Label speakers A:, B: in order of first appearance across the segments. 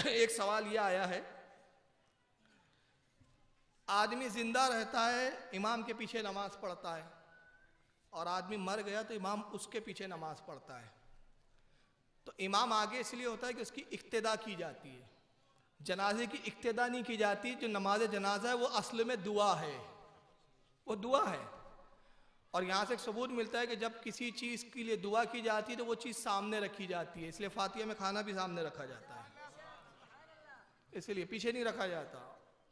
A: ایک سوال یہ آیا ہے، آدمی زندہ رہتا ہے امام کے پیچھے نماز پڑھتا ہے، اور آدمی مر گیا تو امام اس کے پیچھے نماز پڑھتا ہے، تو امام آگے اس لیے ہوتا ہے کہ اس کی اقتدا کی جاتی ہے، جنازے کی اقتدا نہیں کی جاتی۔ جو نماز جنازہ ہے وہ اصل میں دعا ہے، وہ دعا ہے، اور یہاں سے ایک ثبوت ملتا ہے کہ جب کسی چیز کے لیے دعا کی جاتی ہے تو وہ چیز سامنے رکھی جاتی ہے، اس لیے فاتحہ میں کھانا بھی سامنے رکھا جاتا ہے، اس لیے پیچھے نہیں رکھا جاتا۔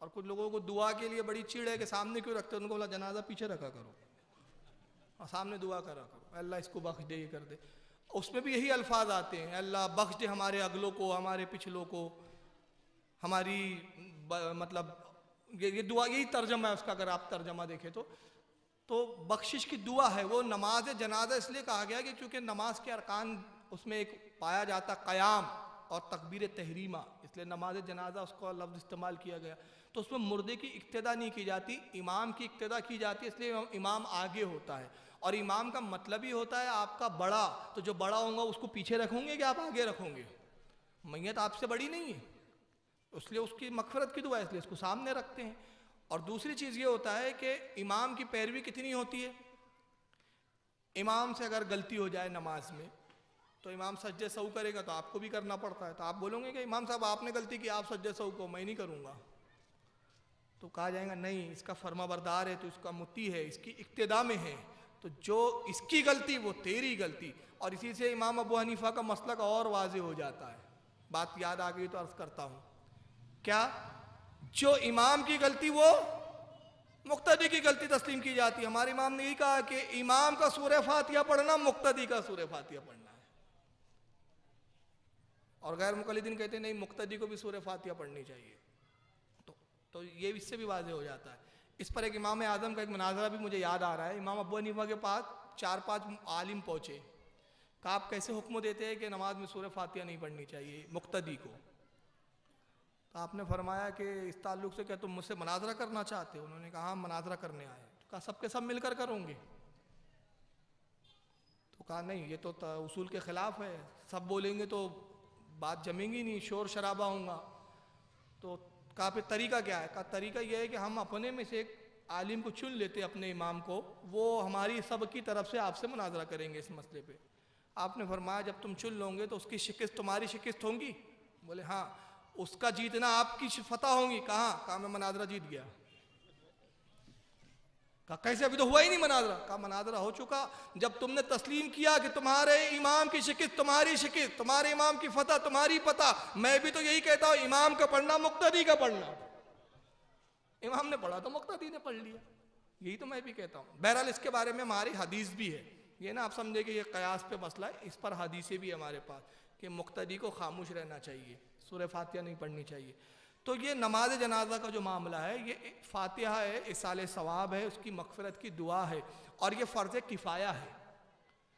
A: اور کچھ لوگوں کو دعا کے لیے بڑی چڑ ہے کہ سامنے کیوں رکھتے ہیں، ان کو بولا جنازہ پیچھے رکھا کرو اور سامنے دعا کرا کرو، اللہ اس کو بخش دے، یہ کر دے۔ اس میں بھی یہی الفاظ آتے ہیں، اللہ بخش دے ہمارے اگلوں کو، ہمارے پچھلوں کو، ہماری مطلب یہ دعا، یہی ترجمہ ہے اس کا، اگر آپ ترجمہ دیکھیں تو بخشش کی دعا ہے وہ۔ نماز جنازہ اس لیے کہا گیا کہ چونکہ نماز کے ارکان اس میں ایک پایا جاتا قیام اور تکبیر تحریمہ، اس لیے نماز جنازہ اس کو لفظ استعمال کیا گیا۔ تو اس میں مردے کی اقتدا نہیں کی جاتی، امام کی اقتدا کی جاتی ہے، اس لیے امام آگے ہوتا ہے، اور امام کا مطلب ہی ہوتا ہے آپ کا بڑا، تو جو بڑا ہوگا اس کو پیچھے رکھوں گے کہ آپ آگے رکھوں گے؟ میت آپ سے بڑی نہیں ہے، اس لیے اس کی مغفرت کی دعا ہے، اس لیے اس کو سامنے رکھتے ہیں۔ اور دوسری چیز یہ ہوتا ہے کہ امام کی پیروی کتنی ہوتی ہے۔ امام سے اگر غلطی ہو جائے نماز میں تو امام سجدہ سہو کرے گا تو آپ کو بھی کرنا پڑتا ہے، تو آپ بولو گے کہ امام صاحب آپ نے غلطی کی، آپ سجدہ سہو کو، میں نہیں کروں گا، تو کہا جائے گا نہیں، اس کا فرما بردار ہے تو اس کا مطیع ہے، اس کی اقتدا میں ہے، تو جو اس کی غلطی وہ تیری غلطی۔ اور اسی سے امام ابو حنیفہ کا مسلک اور واضح ہو جاتا ہے۔ بات یاد آ گئی تو عرض کرتا ہوں، کیا جو امام کی غلطی وہ مقتدی کی غلطی تسلیم کی جاتی ہے۔ ہمارے امام نے یہ کہا کہ امام کا سورہ فاتحہ پڑھنا مقتدی کا سورہ فاتحہ پڑھنا ہے، اور غیر مقلدین کہتے ہیں نہیں، مقتدی کو بھی سورہ فاتحہ پڑھنی چاہیے، تو یہ اس سے بھی واضح ہو جاتا ہے۔ اس پر ایک امام اعظم کا ایک مناظرہ بھی مجھے یاد آ رہا ہے۔ امام ابو حنیفہ کے پاس 4-5 عالم پہنچے، کہا آپ کیسے حکم دیتے ہیں کہ نماز میں سورہ فاتحہ نہیں پڑھنی چاہیے مقتدی کو؟ تو آپ نے فرمایا کہ اس تعلق سے کیا تم مجھ سے مناظرہ کرنا چاہتے ہو؟ انہوں نے کہا ہاں مناظرہ کرنے آئے۔ تو کہا سب کے سب مل کر کروں گے؟ تو کہا نہیں، یہ تو اصول کے خلاف ہے، سب بولیں گے تو بات جمیں گی نہیں، شور شرابہ ہوں گا۔ تو کہا پھر طریقہ کیا ہے؟ کہا طریقہ یہ ہے کہ ہم اپنے میں سے ایک عالم کو چن لیتے اپنے امام کو، وہ ہماری سب کی طرف سے آپ سے مناظرہ کریں گے اس مسئلے پہ۔ آپ نے فرمایا جب تم چن لو گے تو اس کی شکست تمہاری شکست ہوں گی؟ بولے ہاں۔ اس کا جیتنا آپ کی فتح ہوں گی؟ کہا میں مناظرہ جیت گیا۔ کہا کیسے، ابھی تو ہوا ہی نہیں مناظرہ؟ کہا مناظرہ ہو چکا، جب تم نے تسلیم کیا کہ تمہارے امام کی شکست تمہاری شکست، تمہارے امام کی فتح تمہاری فتح، میں بھی تو یہی کہتا ہوں امام کا پڑھنا مقتدی کا پڑھنا۔ امام نے پڑھا تو مقتدی نے پڑھ لیا، یہی تو میں بھی کہتا ہوں۔ بہرحال اس کے بارے میں ہماری حدیث بھی ہے، یہ نا آپ سمجھے کہ یہ قیاس پہ مسئلہ ہے، اس پر حدیثیں بھی ہمارے پاس کہ مقتدی کو خاموش رہنا چاہیے، سورہ فاتحہ نہیں پڑھنی چاہیے۔ تو یہ نماز جنازہ کا جو معاملہ ہے، یہ فاتحہ ہے، اصالہ ثواب ہے، اس کی مغفرت کی دعا ہے، اور یہ فرض کفایہ ہے۔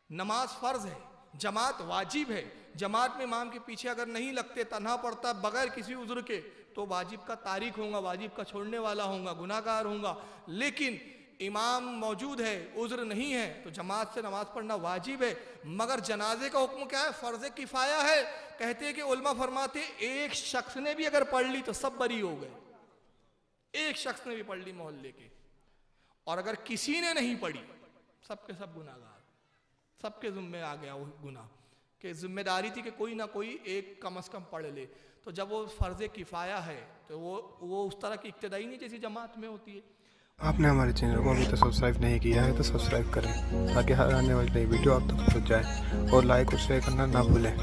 A: نماز فرض ہے، جماعت واجب ہے، جماعت میں امام کے پیچھے اگر نہیں لگتے، تنہا پڑھتا بغیر کسی عذر کے، تو واجب کا تارک ہوں گا، واجب کا چھوڑنے والا ہوں گا، گناہ گار ہوں گا۔ لیکن امام موجود ہے، عذر نہیں ہے، تو جماعت سے نماز پڑھنا واجب ہے۔ مگر جنازے کا حکم کیا ہے؟ فرض کفایہ ہے۔ کہتے ہیں کہ علماء فرماتے ایک شخص نے بھی اگر پڑھ لی تو سب بری ہو گئے، ایک شخص نے بھی پڑھ لی محلے کے، اور اگر کسی نے نہیں پڑھی سب کے سب گناہ گار، سب کے ذمہ آ گیا وہ گناہ، کہ ذمہ داری تھی کہ کوئی نہ کوئی ایک کم از کم پڑھ لے۔ تو جب وہ فرض کفایہ ہے تو وہ اس طرح کی اقتدائی نہیں جیسی جماعت میں ہوتی ہے۔
B: آپ نے ہمارے چینل کو ابھی تک سبسکرائب نہیں کیا ہے تو سبسکرائب کریں تاکہ ہر آنے والی نئی ویڈیو آپ تک پہنچ جائے، اور لائک اور شیئر کرنا نہ بھولیں۔